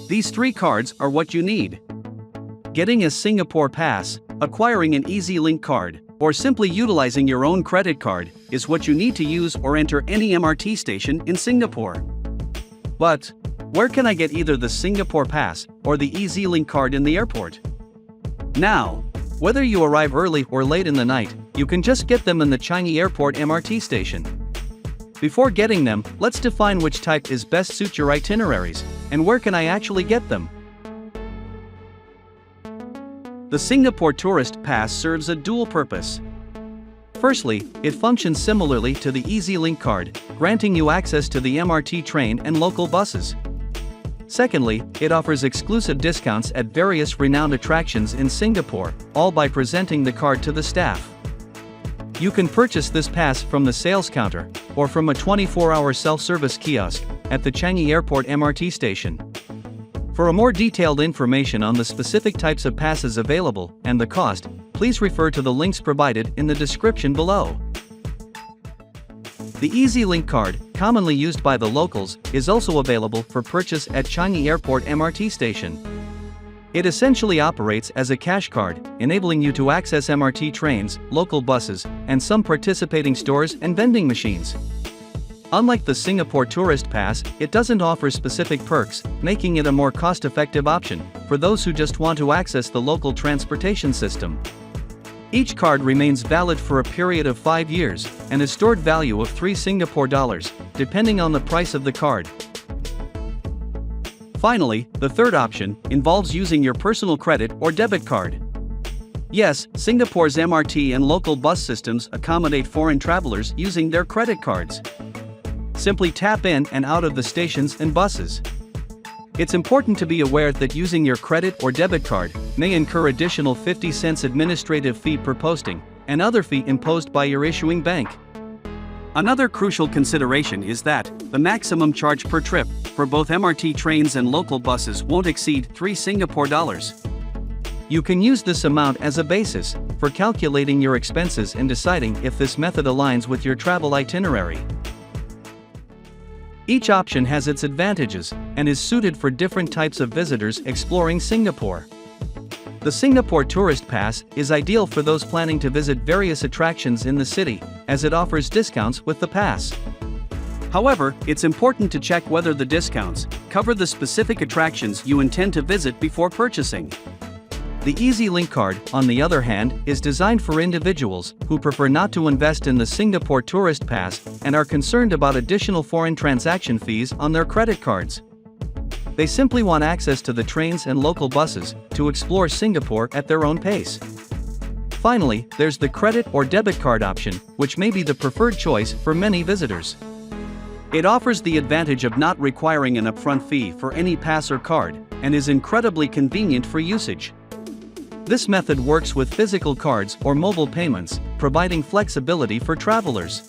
These 3 cards are what you need. Getting a Singapore pass, acquiring an EZ-Link card, or simply utilizing your own credit card is what you need to use or enter any MRT station in Singapore. But where can I get either the Singapore pass or the EZ-Link card in the airport? Now, whether you arrive early or late in the night, you can just get them in the Changi Airport MRT station. Before getting them, let's define which type is best suit your itineraries, and where can I actually get them. The Singapore Tourist Pass serves a dual purpose. Firstly, it functions similarly to the EZ-Link card, granting you access to the MRT train and local buses. Secondly, it offers exclusive discounts at various renowned attractions in Singapore, all by presenting the card to the staff. You can purchase this pass from the sales counter, or from a 24-hour self-service kiosk at the Changi Airport MRT station. For a more detailed information on the specific types of passes available and the cost, please refer to the links provided in the description below. The EZ-Link card, commonly used by the locals, is also available for purchase at Changi Airport MRT station. It essentially operates as a cash card, enabling you to access MRT trains, local buses, and some participating stores and vending machines. Unlike the Singapore Tourist Pass, it doesn't offer specific perks, making it a more cost-effective option for those who just want to access the local transportation system. Each card remains valid for a period of 5 years, and a stored value of 3 Singapore dollars, depending on the price of the card. Finally, the third option involves using your personal credit or debit card. Yes, Singapore's MRT and local bus systems accommodate foreign travelers using their credit cards. Simply tap in and out of the stations and buses. It's important to be aware that using your credit or debit card may incur additional 50 cents administrative fee per posting, and other fee imposed by your issuing bank. Another crucial consideration is that the maximum charge per trip for both MRT trains and local buses won't exceed 3 Singapore dollars. You can use this amount as a basis for calculating your expenses and deciding if this method aligns with your travel itinerary. Each option has its advantages and is suited for different types of visitors exploring Singapore. The Singapore Tourist Pass is ideal for those planning to visit various attractions in the city, as it offers discounts with the pass. However, it's important to check whether the discounts cover the specific attractions you intend to visit before purchasing. The EZ-Link card, on the other hand, is designed for individuals who prefer not to invest in the Singapore Tourist Pass and are concerned about additional foreign transaction fees on their credit cards. They simply want access to the trains and local buses to explore Singapore at their own pace. Finally, there's the credit or debit card option, which may be the preferred choice for many visitors. It offers the advantage of not requiring an upfront fee for any pass or card, and is incredibly convenient for usage. This method works with physical cards or mobile payments, providing flexibility for travelers.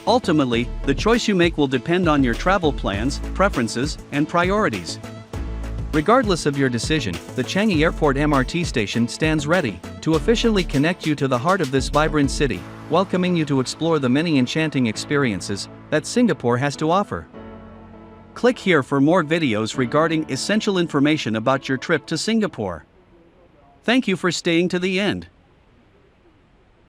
Ultimately, the choice you make will depend on your travel plans, preferences, and priorities. Regardless of your decision, the Changi Airport MRT station stands ready to efficiently connect you to the heart of this vibrant city, welcoming you to explore the many enchanting experiences that Singapore has to offer. Click here for more videos regarding essential information about your trip to Singapore. Thank you for staying to the end.